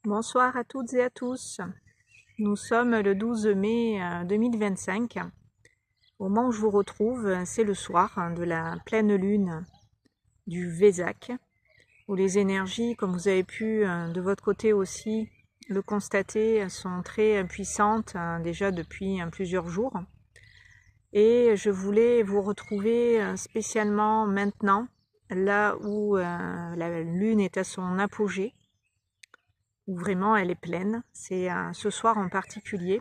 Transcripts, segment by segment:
Bonsoir à toutes et à tous. Nous sommes le 12 mai 2025. Au moment où je vous retrouve, c'est le soir de la pleine lune du Vésac, où les énergies, comme vous avez pu de votre côté aussi le constater, sont très puissantes déjà depuis plusieurs jours. Et je voulais vous retrouver spécialement maintenant, là où la lune est à son apogée, où vraiment elle est pleine. C'est ce soir en particulier,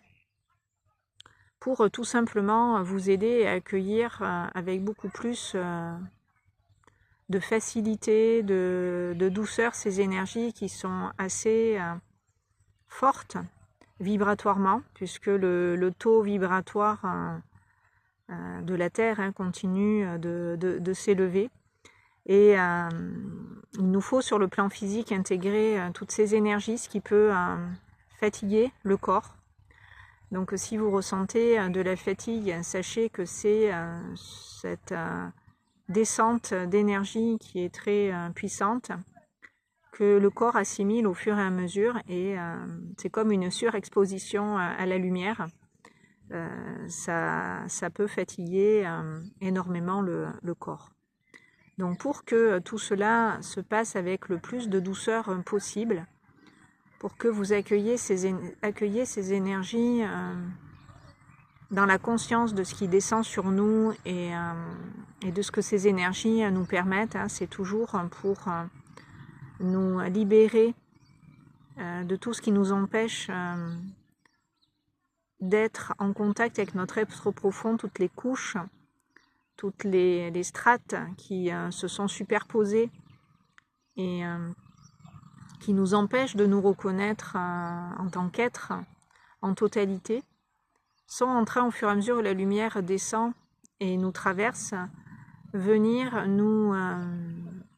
pour tout simplement vous aider à accueillir avec beaucoup plus de facilité, de douceur ces énergies qui sont assez fortes vibratoirement, puisque le taux vibratoire de la Terre continue de s'élever. Et il nous faut sur le plan physique intégrer toutes ces énergies, ce qui peut fatiguer le corps. Donc si vous ressentez de la fatigue, sachez que c'est cette descente d'énergie qui est très puissante, que le corps assimile au fur et à mesure, et c'est comme une surexposition à la lumière. Ça peut fatiguer énormément le corps. Donc pour que tout cela se passe avec le plus de douceur possible, pour que vous accueilliez ces énergies dans la conscience de ce qui descend sur nous et de ce que ces énergies nous permettent, c'est toujours pour nous libérer de tout ce qui nous empêche d'être en contact avec notre être profond, toutes les couches, toutes les strates qui se sont superposées et qui nous empêchent de nous reconnaître en tant qu'être en totalité, sont en train, au fur et à mesure où la lumière descend et nous traverse, venir nous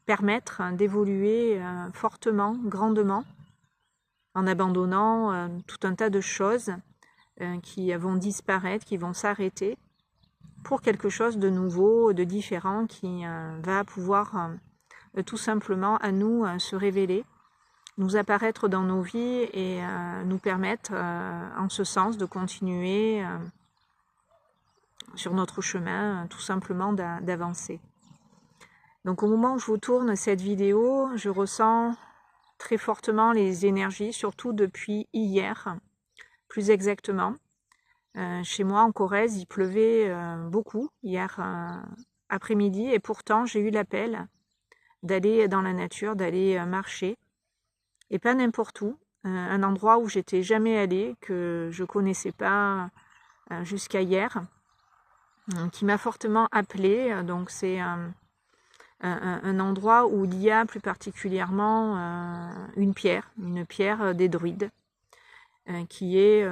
permettre d'évoluer fortement, grandement, en abandonnant tout un tas de choses qui vont disparaître, qui vont s'arrêter, pour quelque chose de nouveau, de différent, qui va pouvoir tout simplement à nous se révéler, nous apparaître dans nos vies et nous permettre en ce sens de continuer sur notre chemin, tout simplement d'avancer. Donc au moment où je vous tourne cette vidéo, je ressens très fortement les énergies, surtout depuis hier, plus exactement. Chez moi en Corrèze, il pleuvait beaucoup hier après-midi, et pourtant j'ai eu l'appel d'aller dans la nature, d'aller marcher, et pas n'importe où, un endroit où j'étais jamais allée, que je connaissais pas jusqu'à hier, qui m'a fortement appelée. Donc c'est un endroit où il y a plus particulièrement une pierre des druides, qui est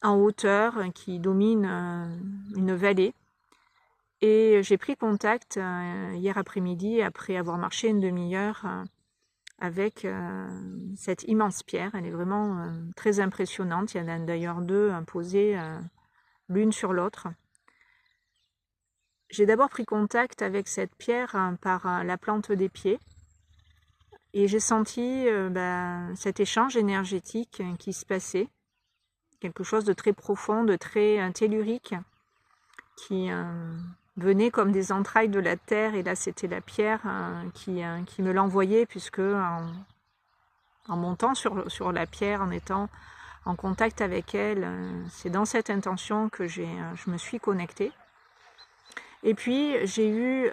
en hauteur, qui domine une vallée. Et j'ai pris contact hier après-midi, après avoir marché une demi-heure, avec cette immense pierre. Elle est vraiment très impressionnante. Il y en a d'ailleurs deux posées l'une sur l'autre. J'ai d'abord pris contact avec cette pierre par la plante des pieds, et j'ai senti cet échange énergétique qui se passait, quelque chose de très profond, de très tellurique, qui venait comme des entrailles de la terre, et là c'était la pierre qui me l'envoyait, puisque en montant sur la pierre, en étant en contact avec elle, c'est dans cette intention que je me suis connectée. Et puis j'ai eu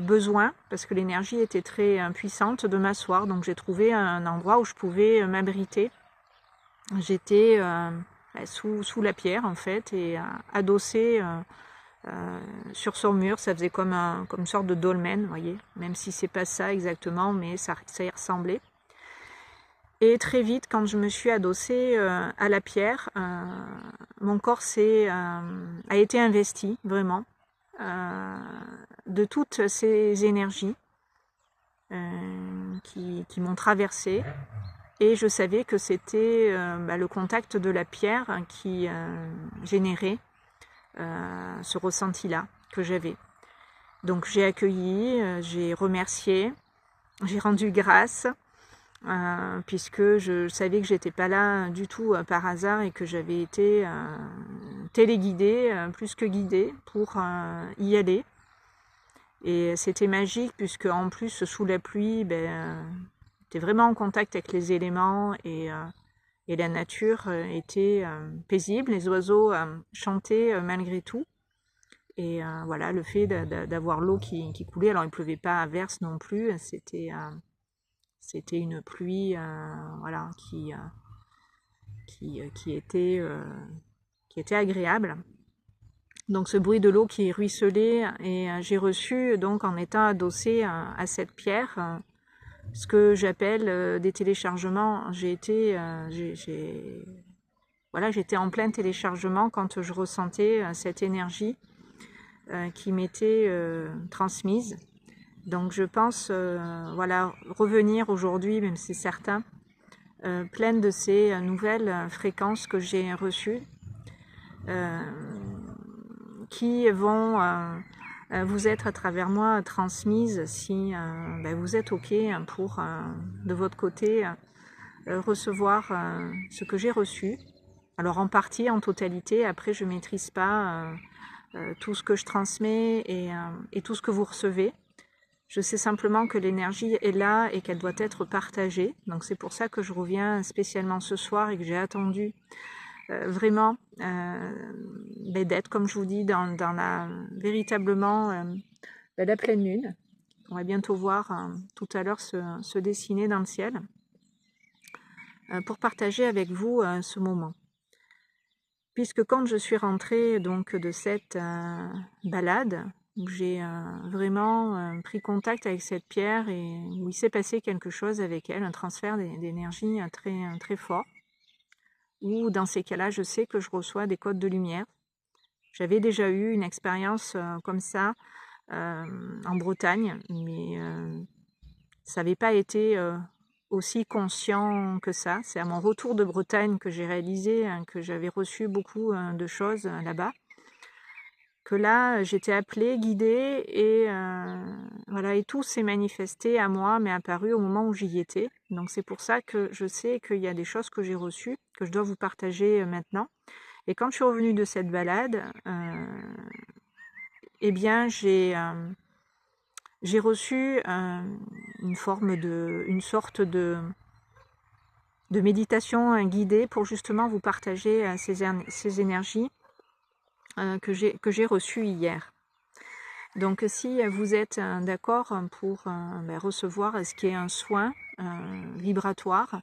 besoin, parce que l'énergie était très puissante, de m'asseoir. Donc j'ai trouvé un endroit où je pouvais m'abriter. J'étais sous la pierre en fait, et adossée sur son mur. Ça faisait comme une sorte de dolmen, vous voyez, même si c'est pas ça exactement, mais ça y ressemblait. Et très vite, quand je me suis adossée à la pierre, mon corps a été investi vraiment de toutes ces énergies qui m'ont traversée, et je savais que c'était le contact de la pierre qui générait ce ressenti-là que j'avais. Donc j'ai accueilli, j'ai remercié, j'ai rendu grâce, puisque je savais que j'étais pas là du tout par hasard et que j'avais été téléguidée, plus que guidée, pour y aller. Et c'était magique, puisque en plus, sous la pluie, j'étais vraiment en contact avec les éléments et la nature était paisible. Les oiseaux chantaient malgré tout. Et voilà, le fait d'avoir l'eau qui coulait, alors il ne pleuvait pas à verse non plus, c'était une pluie voilà, qui était agréable. Donc ce bruit de l'eau qui ruisselait, et j'ai reçu, donc en étant adossée à cette pierre, ce que j'appelle des téléchargements. J'étais en plein téléchargement quand je ressentais cette énergie qui m'était transmise. Donc je pense revenir aujourd'hui, même si c'est certain, pleine de ces nouvelles fréquences que j'ai reçues, qui vont vous être à travers moi transmises si vous êtes OK pour, de votre côté, recevoir ce que j'ai reçu. Alors en partie, en totalité, après je ne maîtrise pas tout ce que je transmets et tout ce que vous recevez. Je sais simplement que l'énergie est là et qu'elle doit être partagée. Donc c'est pour ça que je reviens spécialement ce soir et que j'ai attendu vraiment d'être, comme je vous dis, dans véritablement la pleine lune. On va bientôt voir tout à l'heure se dessiner dans le ciel pour partager avec vous ce moment. Puisque quand je suis rentrée donc de cette balade, où j'ai vraiment pris contact avec cette pierre et où il s'est passé quelque chose avec elle, un transfert d'énergie très, très fort, où dans ces cas-là, je sais que je reçois des codes de lumière. J'avais déjà eu une expérience comme ça en Bretagne, mais ça n'avait pas été aussi conscient que ça. C'est à mon retour de Bretagne que j'ai réalisé que j'avais reçu beaucoup de choses là-bas. Que là, j'étais appelée, guidée, et voilà, et tout s'est manifesté à moi, mais apparu au moment où j'y étais. Donc c'est pour ça que je sais qu'il y a des choses que j'ai reçues, que je dois vous partager maintenant. Et quand je suis revenue de cette balade, eh bien j'ai reçu une sorte de méditation guidée pour justement vous partager ces énergies que j'ai reçues hier. Donc si vous êtes d'accord pour recevoir ce qui est un soin vibratoire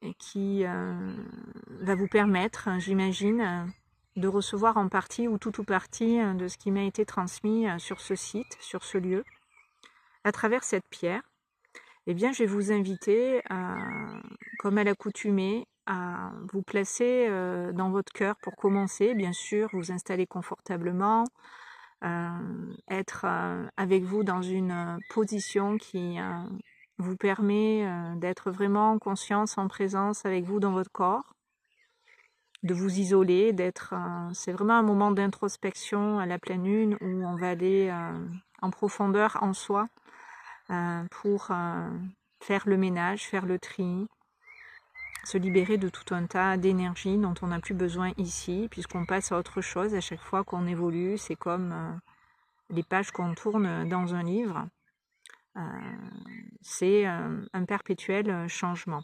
et qui va vous permettre, j'imagine, de recevoir en partie ou tout ou partie de ce qui m'a été transmis sur ce site, sur ce lieu, à travers cette pierre, eh bien je vais vous inviter, comme à l'accoutumée, à vous placer dans votre cœur pour commencer, bien sûr, vous installer confortablement, être avec vous dans une position qui vous permet d'être vraiment en conscience, en présence avec vous dans votre corps, de vous isoler, c'est vraiment un moment d'introspection à la pleine lune où on va aller en profondeur en soi pour faire le ménage, faire le tri, se libérer de tout un tas d'énergie dont on n'a plus besoin ici, puisqu'on passe à autre chose à chaque fois qu'on évolue. C'est comme les pages qu'on tourne dans un livre. C'est un perpétuel changement.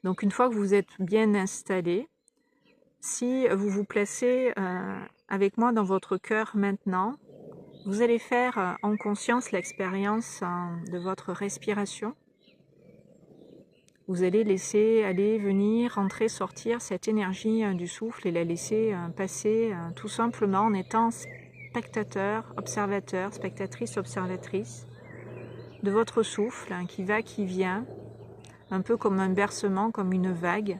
Donc une fois que vous êtes bien installé, si vous vous placez avec moi dans votre cœur maintenant, vous allez faire en conscience l'expérience de votre respiration. Vous allez laisser aller, venir, entrer, sortir cette énergie du souffle et la laisser passer tout simplement en étant spectateur, observateur, spectatrice, observatrice de votre souffle qui va, qui vient, un peu comme un bercement, comme une vague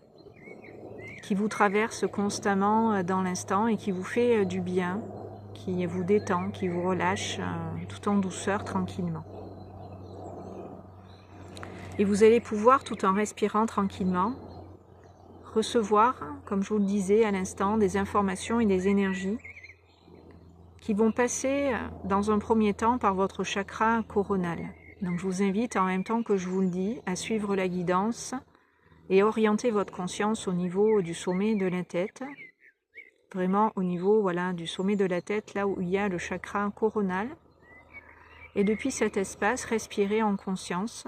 qui vous traverse constamment dans l'instant et qui vous fait du bien, qui vous détend, qui vous relâche tout en douceur, tranquillement. Et vous allez pouvoir, tout en respirant tranquillement, recevoir, comme je vous le disais à l'instant, des informations et des énergies qui vont passer dans un premier temps par votre chakra coronal. Donc je vous invite en même temps que je vous le dis à suivre la guidance et orienter votre conscience au niveau du sommet de la tête, vraiment au niveau voilà, du sommet de la tête, là où il y a le chakra coronal. Et depuis cet espace, respirez en conscience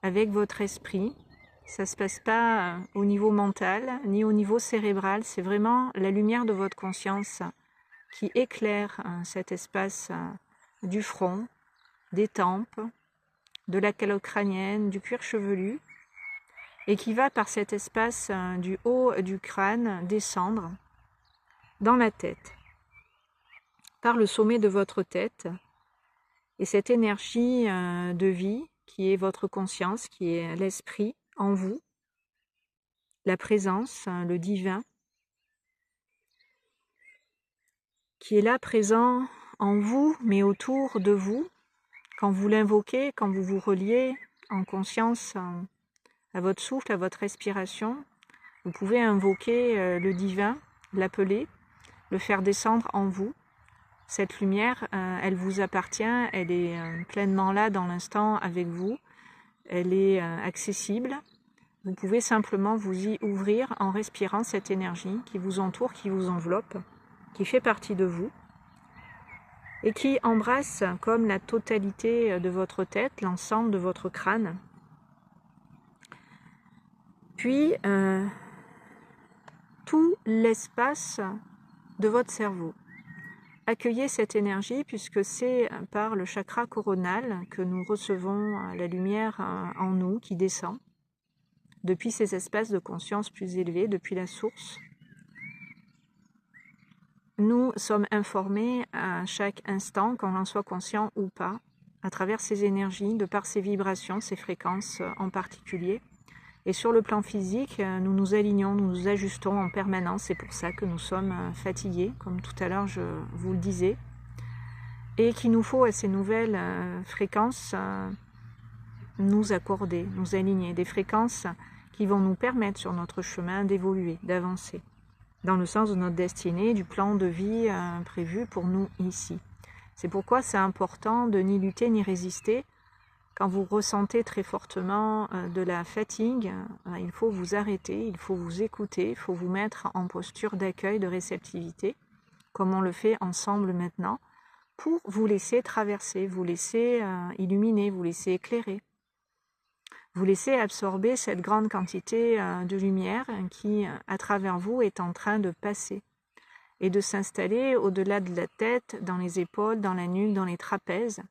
avec votre esprit. Ça ne se passe pas au niveau mental ni au niveau cérébral, c'est vraiment la lumière de votre conscience qui éclaire cet espace du front, des tempes, de la calotte crânienne, du cuir chevelu, et qui va par cet espace du haut du crâne descendre dans la tête, par le sommet de votre tête. Et cette énergie de vie qui est votre conscience, qui est l'esprit en vous, la présence, le divin, qui est là présent en vous, mais autour de vous, quand vous l'invoquez, quand vous vous reliez en conscience à votre souffle, à votre respiration, vous pouvez invoquer le divin, l'appeler, le faire descendre en vous. Cette lumière, elle vous appartient, elle est pleinement là dans l'instant avec vous, elle est accessible. Vous pouvez simplement vous y ouvrir en respirant cette énergie qui vous entoure, qui vous enveloppe, qui fait partie de vous et qui embrasse comme la totalité de votre tête, l'ensemble de votre crâne. Puis, tout l'espace de votre cerveau. Accueillez cette énergie puisque c'est par le chakra coronal que nous recevons la lumière en nous qui descend depuis ces espaces de conscience plus élevés, depuis la source. Nous sommes informés à chaque instant, qu'on en soit conscient ou pas, à travers ces énergies, de par ces vibrations, ces fréquences en particulier. Et sur le plan physique, nous nous alignons, nous nous ajustons en permanence. C'est pour ça que nous sommes fatigués, comme tout à l'heure je vous le disais. Et qu'il nous faut à ces nouvelles fréquences nous accorder, nous aligner. Des fréquences qui vont nous permettre sur notre chemin d'évoluer, d'avancer, dans le sens de notre destinée, du plan de vie prévu pour nous ici. C'est pourquoi c'est important de ni lutter ni résister. Quand vous ressentez très fortement de la fatigue, il faut vous arrêter, il faut vous écouter, il faut vous mettre en posture d'accueil, de réceptivité, comme on le fait ensemble maintenant, pour vous laisser traverser, vous laisser illuminer, vous laisser éclairer. Vous laissez absorber cette grande quantité de lumière qui, à travers vous, est en train de passer et de s'installer au-delà de la tête, dans les épaules, dans la nuque, dans les trapèzes.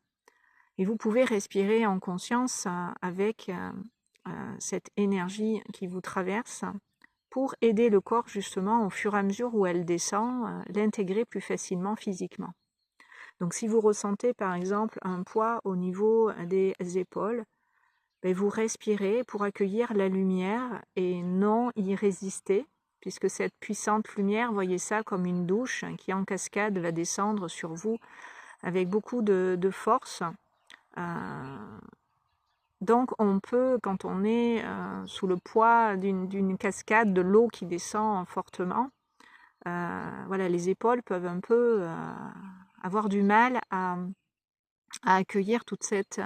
Et vous pouvez respirer en conscience avec cette énergie qui vous traverse pour aider le corps justement au fur et à mesure où elle descend, l'intégrer plus facilement physiquement. Donc si vous ressentez par exemple un poids au niveau des épaules, vous respirez pour accueillir la lumière et non y résister, puisque cette puissante lumière, voyez ça comme une douche qui en cascade va descendre sur vous avec beaucoup de force. Donc on peut, quand on est sous le poids d'une cascade, de l'eau qui descend fortement, voilà, les épaules peuvent un peu avoir du mal à accueillir toute cette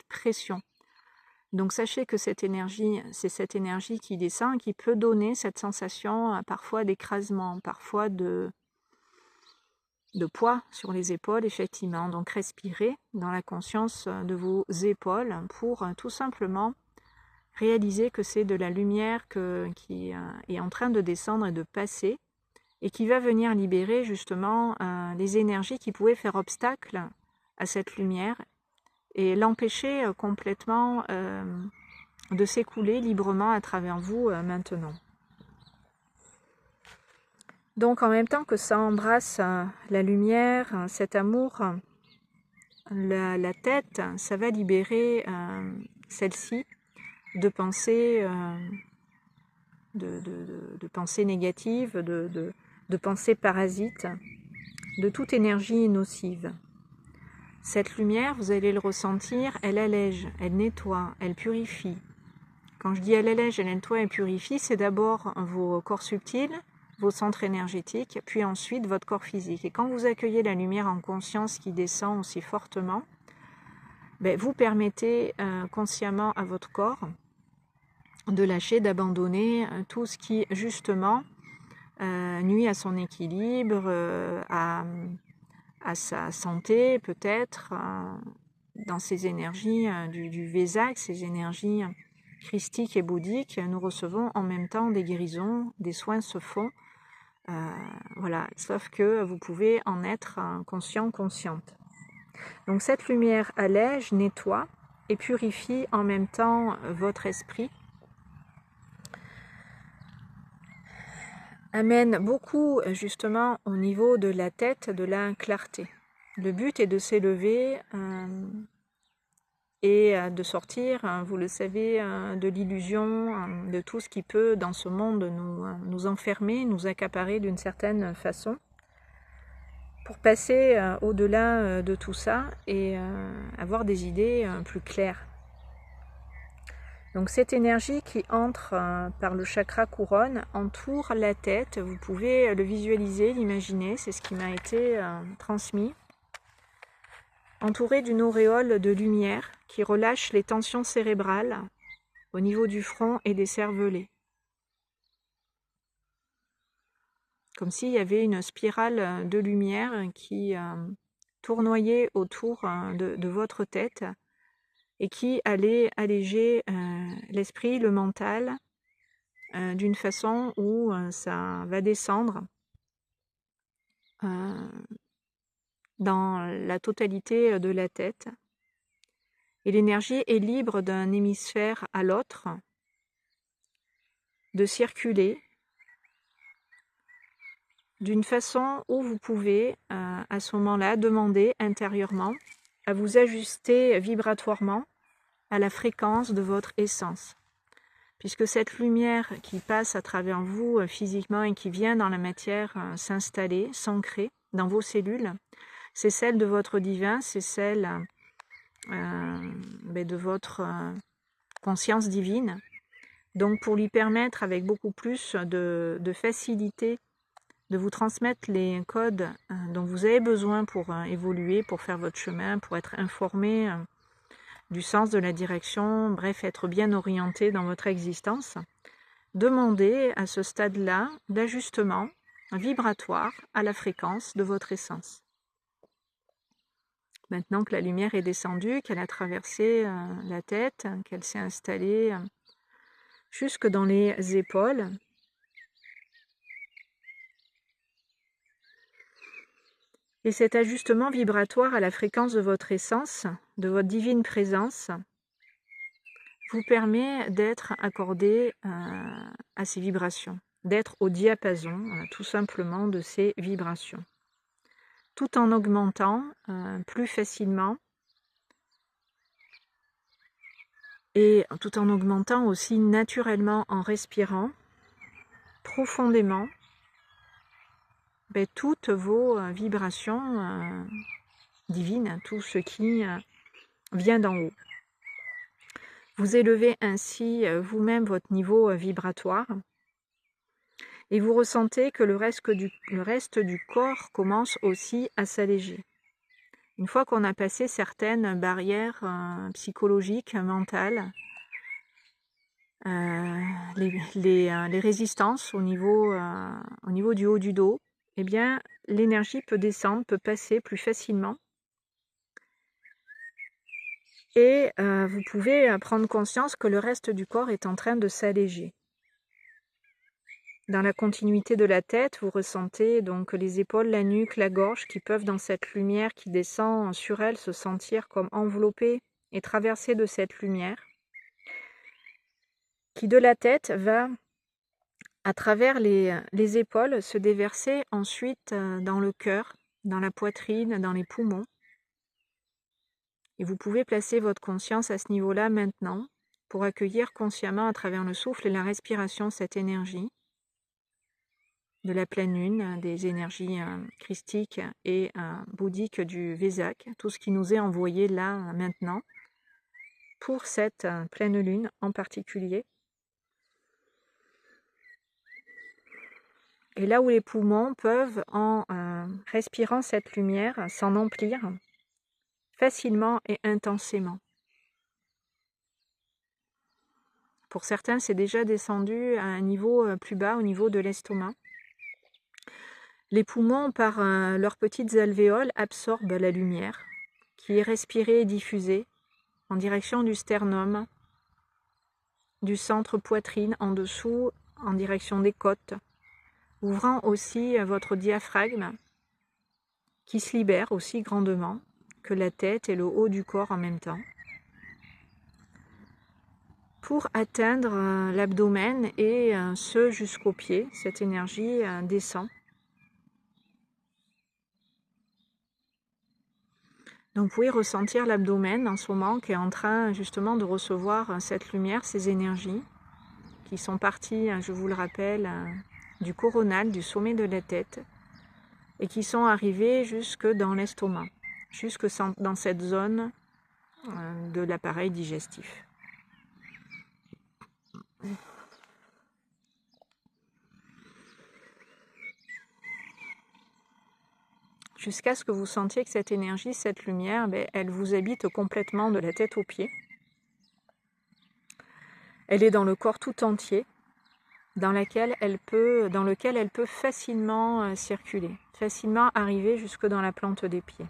pression. Donc sachez que cette énergie, c'est cette énergie qui descend, qui peut donner cette sensation parfois d'écrasement, parfois de poids sur les épaules, effectivement. Donc respirez dans la conscience de vos épaules pour tout simplement réaliser que c'est de la lumière qui est en train de descendre et de passer et qui va venir libérer justement les énergies qui pouvaient faire obstacle à cette lumière et l'empêcher complètement de s'écouler librement à travers vous maintenant. Donc en même temps que ça embrasse la lumière, cet amour, la tête, ça va libérer celle-ci de pensées, de pensées négatives, de pensées parasites, de toute énergie nocive. Cette lumière, vous allez le ressentir, elle allège, elle nettoie, elle purifie. Quand je dis elle allège, elle nettoie, elle purifie, c'est d'abord vos corps subtils, vos centres énergétiques, puis ensuite votre corps physique. Et quand vous accueillez la lumière en conscience qui descend aussi fortement, vous permettez consciemment à votre corps de lâcher, d'abandonner tout ce qui justement nuit à son équilibre, à sa santé peut-être, dans ces énergies du Vésak, ces énergies christiques et bouddhiques. Nous recevons en même temps des guérisons, des soins se font, voilà, sauf que vous pouvez en être conscient, consciente. Donc cette lumière allège, nettoie et purifie en même temps votre esprit, amène beaucoup justement au niveau de la tête, de la clarté. Le but est de s'élever et de sortir, vous le savez, de l'illusion, de tout ce qui peut dans ce monde nous enfermer, nous accaparer d'une certaine façon, pour passer au-delà de tout ça et avoir des idées plus claires. Donc cette énergie qui entre par le chakra couronne entoure la tête. Vous pouvez le visualiser, l'imaginer, c'est ce qui m'a été transmis. Entouré d'une auréole de lumière qui relâche les tensions cérébrales au niveau du front et des cervelets. Comme s'il y avait une spirale de lumière qui tournoyait autour de votre tête et qui allait alléger l'esprit, le mental, d'une façon où ça va descendre dans la totalité de la tête. Et l'énergie est libre d'un hémisphère à l'autre, de circuler d'une façon où vous pouvez à ce moment-là demander intérieurement à vous ajuster vibratoirement à la fréquence de votre essence. Puisque cette lumière qui passe à travers vous physiquement et qui vient dans la matière s'installer, s'ancrer dans vos cellules, c'est celle de votre divin, c'est celle de votre conscience divine. Donc pour lui permettre avec beaucoup plus de facilité de vous transmettre les codes dont vous avez besoin pour évoluer, pour faire votre chemin, pour être informé du sens de la direction, bref, être bien orienté dans votre existence, demandez à ce stade-là d'ajustement vibratoire à la fréquence de votre essence. Maintenant que la lumière est descendue, qu'elle a traversé la tête, qu'elle s'est installée jusque dans les épaules, et cet ajustement vibratoire à la fréquence de votre essence, de votre divine présence, vous permet d'être accordé à ces vibrations, d'être au diapason tout simplement de ces vibrations, tout en augmentant plus facilement et tout en augmentant aussi naturellement en respirant profondément toutes vos vibrations divines, tout ce qui vient d'en haut. Vous élevez ainsi vous-même votre niveau vibratoire et vous ressentez que le reste du corps commence aussi à s'alléger. Une fois qu'on a passé certaines barrières psychologiques, mentales, les résistances au niveau du haut du dos, eh bien l'énergie peut descendre, peut passer plus facilement. Et vous pouvez prendre conscience que le reste du corps est en train de s'alléger. Dans la continuité de la tête, vous ressentez donc les épaules, la nuque, la gorge qui peuvent dans cette lumière qui descend sur elles se sentir comme enveloppées et traversées de cette lumière qui de la tête va à travers les épaules se déverser ensuite dans le cœur, dans la poitrine, dans les poumons. Et vous pouvez placer votre conscience à ce niveau-là maintenant pour accueillir consciemment à travers le souffle et la respiration cette énergie de la pleine lune, des énergies christiques et bouddhiques du Vésak, tout ce qui nous est envoyé là maintenant pour cette pleine lune en particulier. Et là où les poumons peuvent, en respirant cette lumière, s'en emplir, facilement et intensément. Pour certains, c'est déjà descendu à un niveau plus bas, au niveau de l'estomac. Les poumons, par leurs petites alvéoles, absorbent la lumière qui est respirée et diffusée en direction du sternum, du centre poitrine, en dessous, en direction des côtes, ouvrant aussi votre diaphragme qui se libère aussi grandement que la tête et le haut du corps en même temps, pour atteindre l'abdomen et ce jusqu'aux pieds. Cette énergie descend. Donc vous pouvez ressentir l'abdomen en ce moment qui est en train justement de recevoir cette lumière, ces énergies qui sont parties, je vous le rappelle, du coronal, du sommet de la tête, et qui sont arrivées jusque dans l'estomac, jusque dans cette zone de l'appareil digestif. Jusqu'à ce que vous sentiez que cette énergie, cette lumière, elle vous habite complètement de la tête aux pieds. Elle est dans le corps tout entier, dans lequel elle peut facilement circuler, facilement arriver jusque dans la plante des pieds,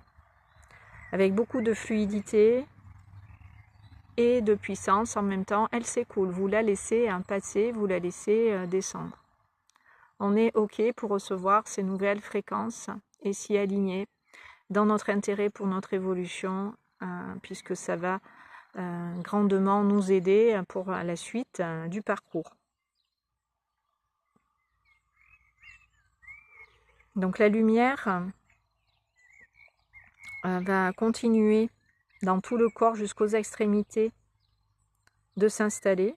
avec beaucoup de fluidité et de puissance en même temps. Elle s'écoule, vous la laissez passer, vous la laissez descendre. On est OK pour recevoir ces nouvelles fréquences et s'y aligner dans notre intérêt pour notre évolution, puisque ça va grandement nous aider pour la suite du parcours. Donc la lumière va continuer dans tout le corps jusqu'aux extrémités de s'installer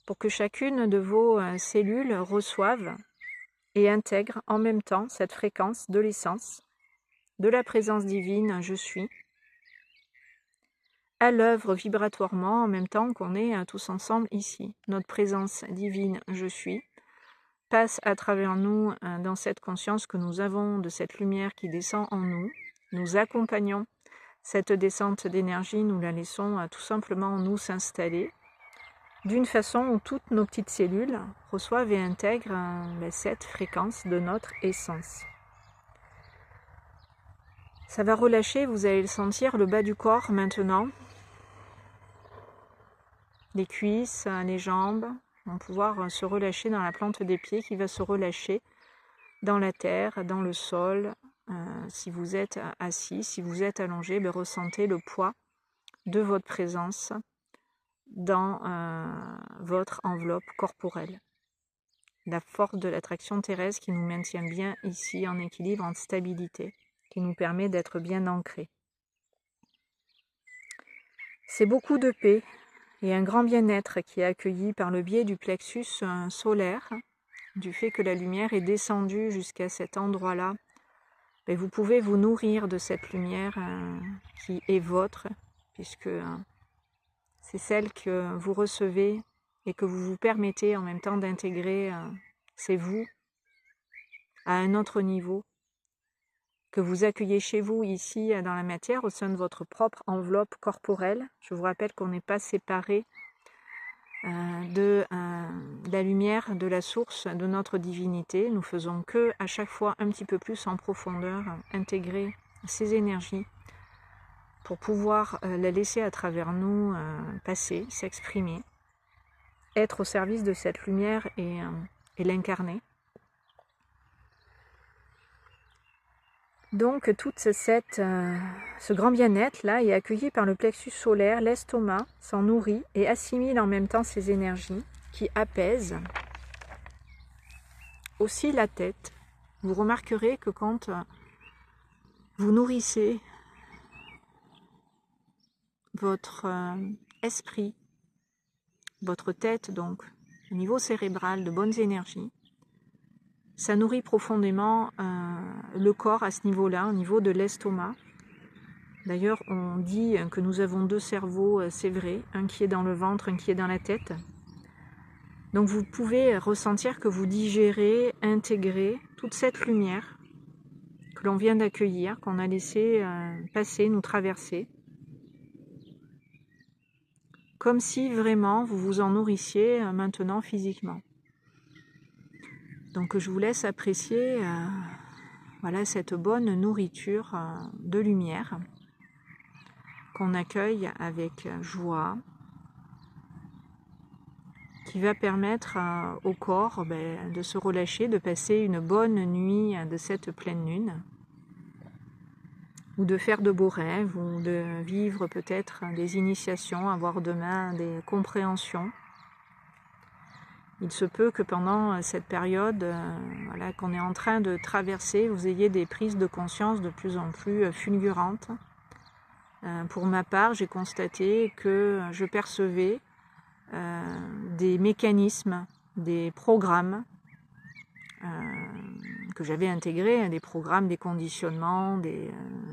pour que chacune de vos cellules reçoive et intègre en même temps cette fréquence de l'essence, de la présence divine, je suis, à l'œuvre vibratoirement en même temps qu'on est tous ensemble ici. Notre présence divine, je suis, passe à travers nous dans cette conscience que nous avons de cette lumière qui descend en nous. Nous accompagnons cette descente d'énergie, nous la laissons tout simplement en nous s'installer d'une façon où toutes nos petites cellules reçoivent et intègrent cette fréquence de notre essence. Ça va relâcher, vous allez le sentir, le bas du corps maintenant. Les cuisses, les jambes vont pouvoir se relâcher dans la plante des pieds qui va se relâcher dans la terre, dans le sol. Si vous êtes assis, si vous êtes allongé, ressentez le poids de votre présence dans votre enveloppe corporelle. La force de l'attraction terrestre qui nous maintient bien ici en équilibre, en stabilité, qui nous permet d'être bien ancrés. C'est beaucoup de paix et un grand bien-être qui est accueilli par le biais du plexus solaire, du fait que la lumière est descendue jusqu'à cet endroit-là. Vous pouvez vous nourrir de cette lumière qui est votre, puisque c'est celle que vous recevez et que vous vous permettez en même temps d'intégrer, c'est vous, à un autre niveau, que vous accueillez chez vous ici dans la matière, au sein de votre propre enveloppe corporelle. Je vous rappelle qu'on n'est pas séparé de la lumière, de la source de notre divinité. Nous faisons que à chaque fois un petit peu plus en profondeur intégrer ces énergies pour pouvoir la laisser à travers nous passer, s'exprimer, être au service de cette lumière et l'incarner. Donc ce grand bien-être là est accueilli par le plexus solaire, l'estomac s'en nourrit et assimile en même temps ces énergies qui apaisent aussi la tête. Vous remarquerez que quand vous nourrissez votre esprit, votre tête donc, au niveau cérébral de bonnes énergies, ça nourrit profondément le corps à ce niveau-là, au niveau de l'estomac. D'ailleurs, on dit que nous avons deux cerveaux, c'est vrai, un qui est dans le ventre, un qui est dans la tête. Donc vous pouvez ressentir que vous digérez, intégrez toute cette lumière que l'on vient d'accueillir, qu'on a laissé passer, nous traverser. Comme si vraiment vous vous en nourrissiez maintenant physiquement. Donc je vous laisse apprécier voilà, cette bonne nourriture de lumière qu'on accueille avec joie, qui va permettre au corps de se relâcher, de passer une bonne nuit de cette pleine lune, ou de faire de beaux rêves, ou de vivre peut-être des initiations, avoir demain des compréhensions. Il se peut que pendant cette période voilà, qu'on est en train de traverser, vous ayez des prises de conscience de plus en plus fulgurantes. Pour ma part, j'ai constaté que je percevais des mécanismes, des programmes que j'avais intégrés, des programmes, des conditionnements,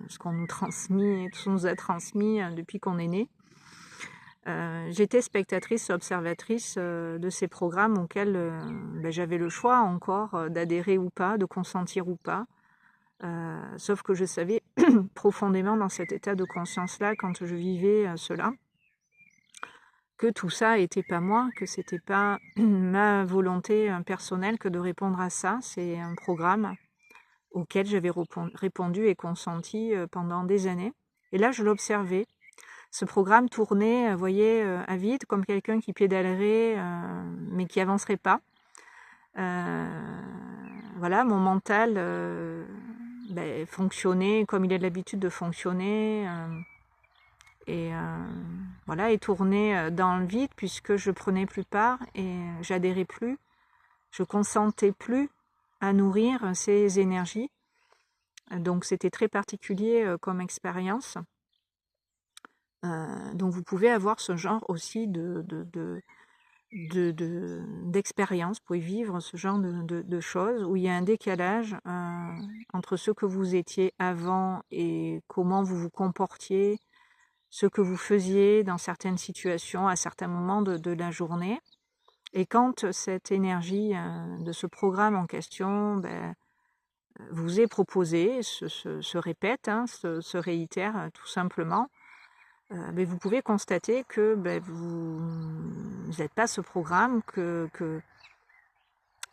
ce qu'on nous transmet, tout ce qu'on nous a transmis depuis qu'on est né. J'étais spectatrice, observatrice de ces programmes auxquels j'avais le choix encore d'adhérer ou pas, de consentir ou pas. Sauf que je savais profondément dans cet état de conscience-là, quand je vivais cela, que tout ça n'était pas moi, que c'était pas ma volonté personnelle que de répondre à ça. C'est un programme auquel j'avais répondu et consenti pendant des années. Et là, je l'observais. Ce programme tournait, vous voyez, à vide, comme quelqu'un qui pédalerait, mais qui avancerait pas. Voilà, mon mental fonctionnait comme il a l'habitude de fonctionner, voilà, et tournait dans le vide, puisque je prenais plus part et j'adhérais plus, je consentais plus à nourrir ces énergies. Donc c'était très particulier comme expérience. Donc vous pouvez avoir ce genre aussi d'expérience, vous pouvez vivre ce genre de choses où il y a un décalage entre ce que vous étiez avant et comment vous vous comportiez, ce que vous faisiez dans certaines situations à certains moments de la journée. Et quand cette énergie de ce programme en question vous est proposée, se répète, se réitère tout simplement, vous pouvez constater que vous n'êtes pas ce programme, que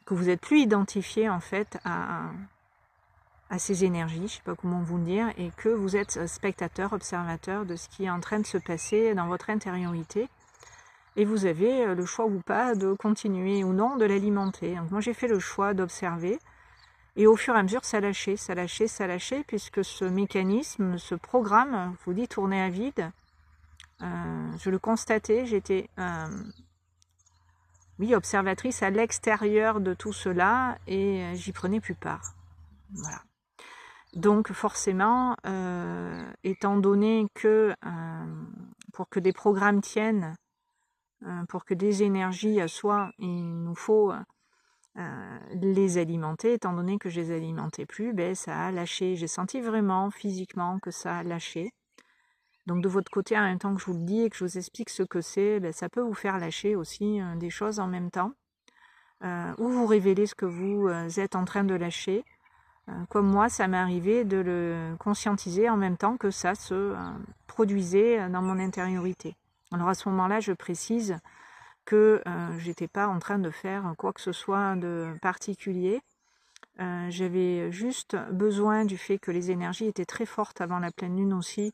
vous n'êtes plus identifié en fait à ces énergies, je ne sais pas comment vous le dire, et que vous êtes spectateur, observateur de ce qui est en train de se passer dans votre intériorité. Et vous avez le choix ou pas de continuer ou non de l'alimenter. Donc moi j'ai fait le choix d'observer, et au fur et à mesure ça lâchait, puisque ce mécanisme, ce programme, je vous dis, tournait à vide. Je le constatais, j'étais observatrice à l'extérieur de tout cela, et j'y prenais plus part. Voilà. Donc forcément, étant donné que pour que des programmes tiennent, pour que des énergies soient, il nous faut les alimenter. Étant donné que je les alimentais plus, ça a lâché. J'ai senti vraiment physiquement que ça a lâché. Donc de votre côté, en même temps que je vous le dis et que je vous explique ce que c'est, ça peut vous faire lâcher aussi des choses en même temps, ou vous révéler ce que vous êtes en train de lâcher. Comme moi, ça m'est arrivé de le conscientiser en même temps que ça se produisait dans mon intériorité. Alors à ce moment-là, je précise que j'étais pas en train de faire quoi que ce soit de particulier. J'avais juste besoin du fait que les énergies étaient très fortes avant la pleine lune aussi,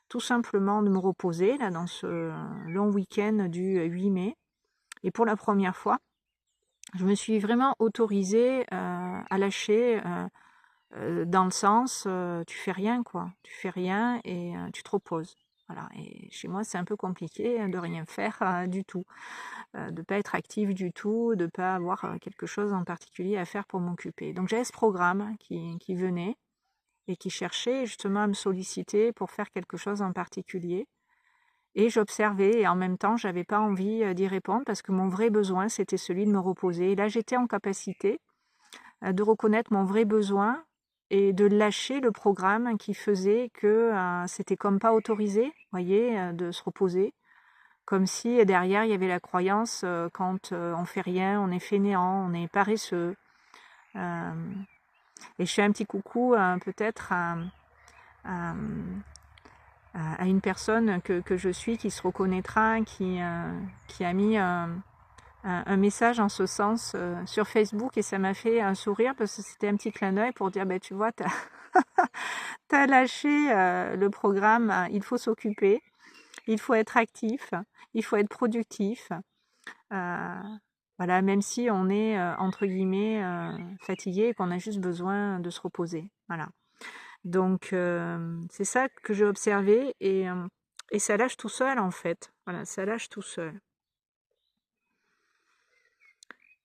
tout simplement de me reposer là dans ce long week-end du 8 mai. Et pour la première fois, je me suis vraiment autorisée à lâcher, dans le sens tu fais rien quoi, tu fais rien et tu te reposes. Voilà. Et chez moi c'est un peu compliqué de rien faire du tout, de ne pas être active du tout, de ne pas avoir quelque chose en particulier à faire pour m'occuper. Donc j'avais ce programme qui venait et qui cherchait justement à me solliciter pour faire quelque chose en particulier. Et j'observais, et en même temps, j'avais pas envie d'y répondre parce que mon vrai besoin, c'était celui de me reposer. Et là, j'étais en capacité de reconnaître mon vrai besoin et de lâcher le programme qui faisait que c'était comme pas autorisé, vous voyez, de se reposer. Comme si derrière, il y avait la croyance quand on fait rien, on est fainéant, on est paresseux. Et je fais un petit coucou peut-être à une personne que je suis qui se reconnaîtra, qui a mis un message en ce sens sur Facebook et ça m'a fait un sourire parce que c'était un petit clin d'œil pour dire tu vois, t'as lâché le programme, il faut s'occuper, il faut être actif, il faut être productif. Voilà, même si on est entre guillemets fatigué et qu'on a juste besoin de se reposer. Voilà. Donc c'est ça que j'ai observé et ça lâche tout seul en fait. Voilà, ça lâche tout seul.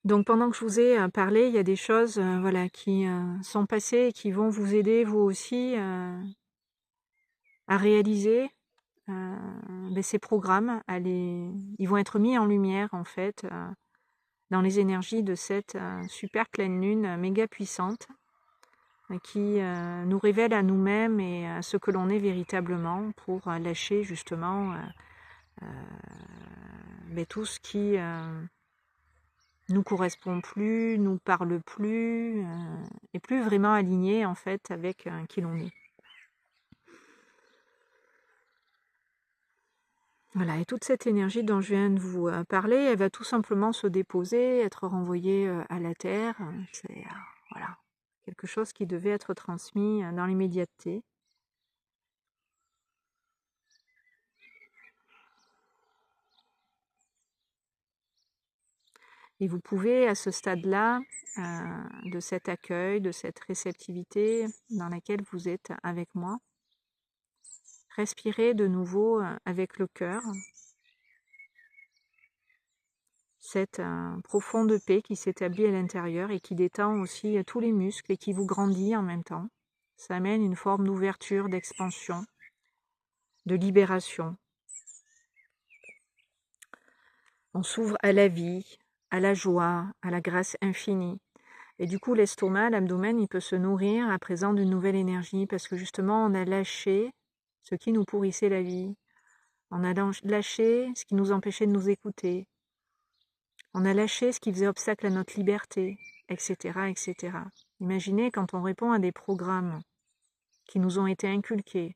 Donc pendant que je vous ai parlé, il y a des choses voilà, qui sont passées et qui vont vous aider vous aussi à réaliser ces programmes. Ils vont être mis en lumière en fait dans les énergies de cette super pleine lune méga puissante qui nous révèle à nous-mêmes et à ce que l'on est véritablement pour lâcher justement tout ce qui nous correspond plus, nous parle plus, et plus vraiment aligné en fait avec qui l'on est. Voilà, et toute cette énergie dont je viens de vous parler, elle va tout simplement se déposer, être renvoyée à la Terre. C'est voilà, quelque chose qui devait être transmis dans l'immédiateté. Et vous pouvez, à ce stade-là, de cet accueil, de cette réceptivité dans laquelle vous êtes avec moi, respirer de nouveau avec le cœur, cette profonde paix qui s'établit à l'intérieur et qui détend aussi tous les muscles et qui vous grandit en même temps. Ça amène une forme d'ouverture, d'expansion, de libération. On s'ouvre à la vie, à la joie, à la grâce infinie. Et du coup, l'estomac, l'abdomen, il peut se nourrir à présent d'une nouvelle énergie parce que justement, on a lâché ce qui nous pourrissait la vie. On a lâché ce qui nous empêchait de nous écouter. On a lâché ce qui faisait obstacle à notre liberté, etc., etc. Imaginez quand on répond à des programmes qui nous ont été inculqués,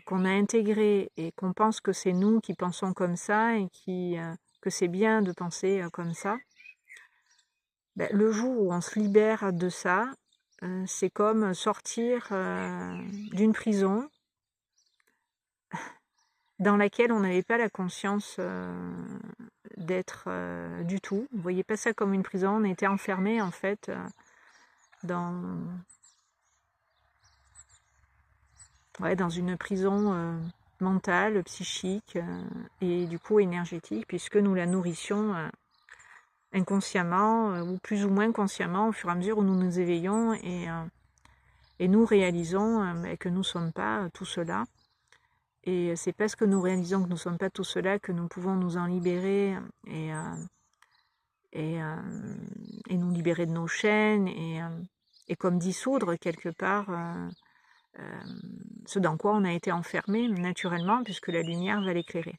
qu'on a intégrés et qu'on pense que c'est nous qui pensons comme ça et que c'est bien de penser comme ça. Le jour où on se libère de ça, c'est comme sortir d'une prison dans laquelle on n'avait pas la conscience d'être du tout. Vous ne voyez pas ça comme une prison, on était enfermé en fait dans une prison mentale, psychique et du coup énergétique, puisque nous la nourrissions inconsciemment ou plus ou moins consciemment au fur et à mesure où nous nous éveillons et nous réalisons que nous ne sommes pas tout cela. Et c'est parce que nous réalisons que nous ne sommes pas tout cela que nous pouvons nous en libérer et nous libérer de nos chaînes et comme dissoudre quelque part ce dans quoi on a été enfermé naturellement puisque la lumière va l'éclairer.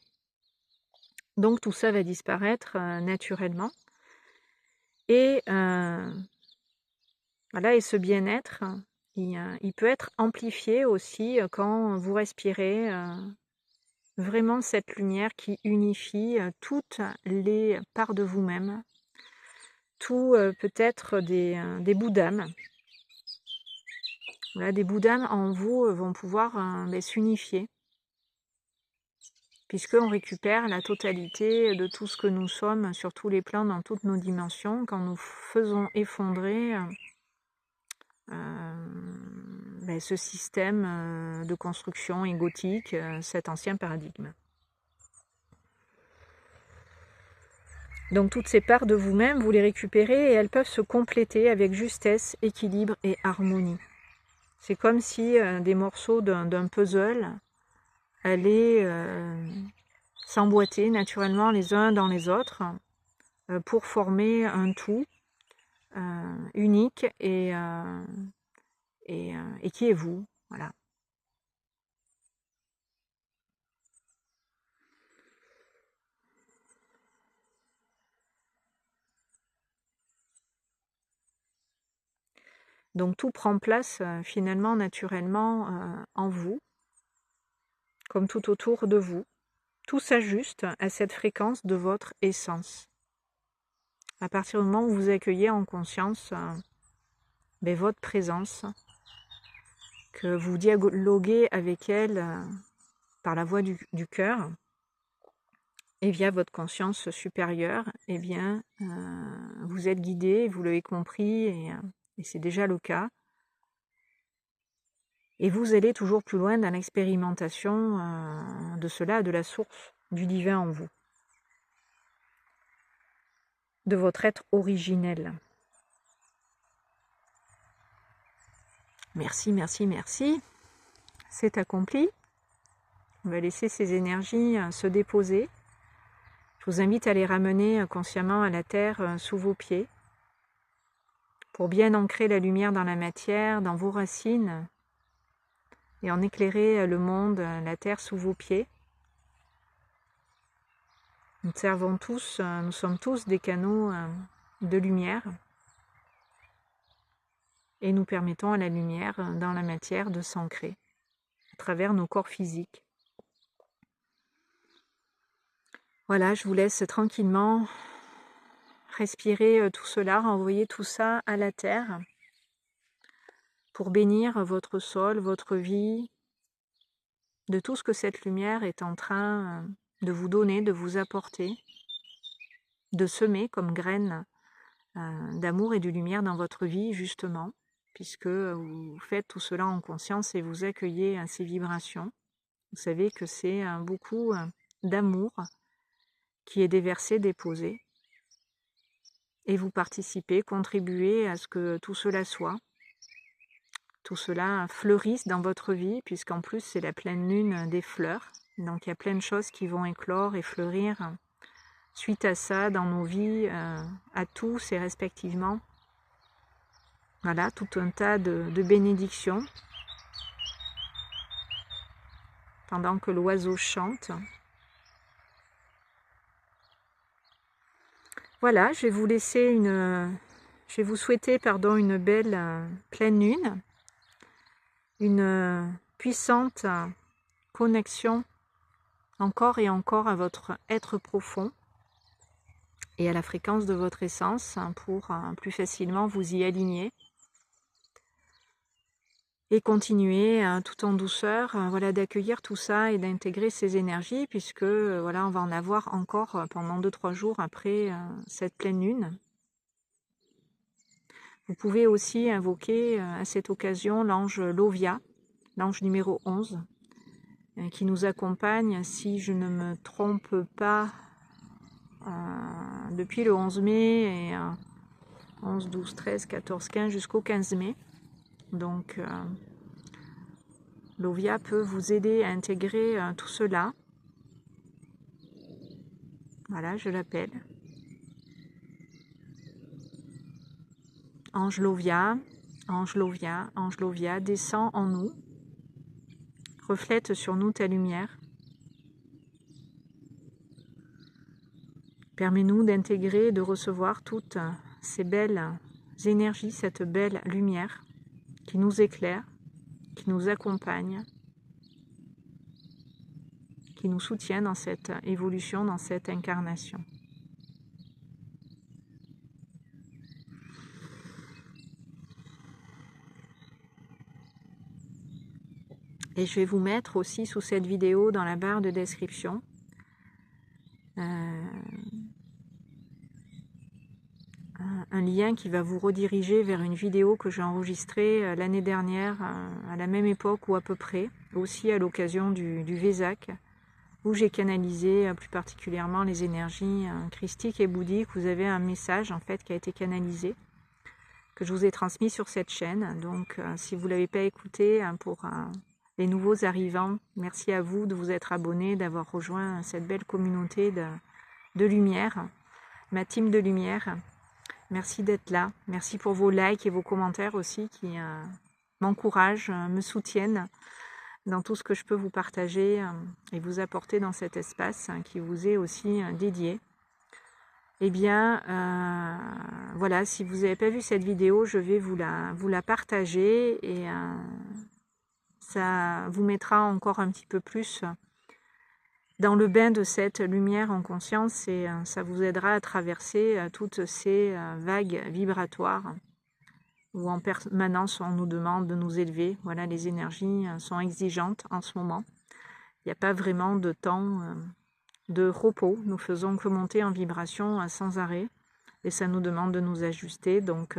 Donc tout ça va disparaître naturellement. Et voilà, et ce bien-être, il peut être amplifié aussi quand vous respirez vraiment cette lumière qui unifie toutes les parts de vous-même, tout peut-être des bouts d'âme. Voilà, des bouts d'âme en vous vont pouvoir s'unifier, puisqu'on récupère la totalité de tout ce que nous sommes sur tous les plans, dans toutes nos dimensions, quand nous faisons effondrer ce système de construction égotique, cet ancien paradigme. Donc toutes ces parts de vous-même, vous les récupérez et elles peuvent se compléter avec justesse, équilibre et harmonie. C'est comme si des morceaux d'un puzzle allaient s'emboîter naturellement les uns dans les autres pour former un tout unique et qui est vous. Voilà. Donc tout prend place finalement naturellement en vous, comme tout autour de vous. Tout s'ajuste à cette fréquence de votre essence. À partir du moment où vous accueillez en conscience votre présence, que vous dialoguez avec elle par la voix du cœur et via votre conscience supérieure, eh bien, vous êtes guidé, vous l'avez compris, et c'est déjà le cas. Et vous allez toujours plus loin dans l'expérimentation de cela, de la source du divin en vous, de votre être originel. Merci, merci, merci. C'est accompli. On va laisser ces énergies se déposer. Je vous invite à les ramener consciemment à la terre sous vos pieds pour bien ancrer la lumière dans la matière, dans vos racines et en éclairer le monde, la terre sous vos pieds. Nous sommes tous des canaux de lumière et nous permettons à la lumière dans la matière de s'ancrer à travers nos corps physiques. Voilà, je vous laisse tranquillement respirer tout cela, renvoyer tout ça à la terre pour bénir votre sol, votre vie, de tout ce que cette lumière est en train de vous donner, de vous apporter, de semer comme graines d'amour et de lumière dans votre vie, justement, puisque vous faites tout cela en conscience et vous accueillez ces vibrations. Vous savez que c'est beaucoup d'amour qui est déversé, déposé, et vous participez, contribuez à ce que tout cela soit. Tout cela fleurisse dans votre vie, puisqu'en plus c'est la pleine lune des fleurs. Donc il y a plein de choses qui vont éclore et fleurir suite à ça dans nos vies, à tous et respectivement. Voilà, tout un tas de bénédictions. Pendant que l'oiseau chante. Voilà, je vais vous souhaiter une belle pleine lune. Une puissante connexion encore et encore à votre être profond et à la fréquence de votre essence pour plus facilement vous y aligner et continuer tout en douceur d'accueillir tout ça et d'intégrer ces énergies, puisque on va en avoir encore pendant 2-3 jours après cette pleine lune. Vous pouvez aussi invoquer à cette occasion l'ange Lovia, l'ange numéro 11, qui nous accompagne, si je ne me trompe pas, depuis le 11 mai, et 11, 12, 13, 14, 15 jusqu'au 15 mai. Donc, Lovia peut vous aider à intégrer tout cela. Voilà, je l'appelle. Ange Lovia, ange Lovia, ange Lovia, descend en nous, reflète sur nous ta lumière. Permets-nous d'intégrer, de recevoir toutes ces belles énergies, cette belle lumière qui nous éclaire, qui nous accompagne, qui nous soutient dans cette évolution, dans cette incarnation. Et je vais vous mettre aussi sous cette vidéo dans la barre de description un lien qui va vous rediriger vers une vidéo que j'ai enregistrée l'année dernière, à la même époque ou à peu près, aussi à l'occasion du Vesak, où j'ai canalisé plus particulièrement les énergies christiques et bouddhiques. Vous avez un message en fait qui a été canalisé, que je vous ai transmis sur cette chaîne. Donc si vous ne l'avez pas écouté, pour les nouveaux arrivants, merci à vous de vous être abonnés, d'avoir rejoint cette belle communauté de lumière, ma team de lumière. Merci d'être là. Merci pour vos likes et vos commentaires aussi qui m'encouragent, me soutiennent dans tout ce que je peux vous partager et vous apporter dans cet espace qui vous est aussi dédié. eh bien, voilà, si vous n'avez pas vu cette vidéo, je vais vous la partager et ça vous mettra encore un petit peu plus dans le bain de cette lumière en conscience et ça vous aidera à traverser toutes ces vagues vibratoires où en permanence on nous demande de nous élever. Voilà, les énergies sont exigeantes en ce moment. Il n'y a pas vraiment de temps de repos. Nous faisons que monter en vibration sans arrêt et ça nous demande de nous ajuster. Donc,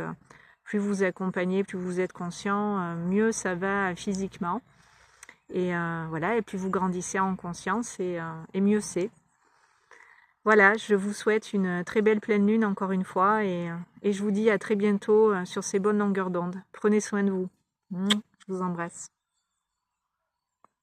plus vous accompagnez, plus vous êtes conscient, mieux ça va physiquement. Et voilà, et plus vous grandissez en conscience et mieux c'est. Voilà, je vous souhaite une très belle pleine lune encore une fois et je vous dis à très bientôt sur ces bonnes longueurs d'onde. Prenez soin de vous. Je vous embrasse.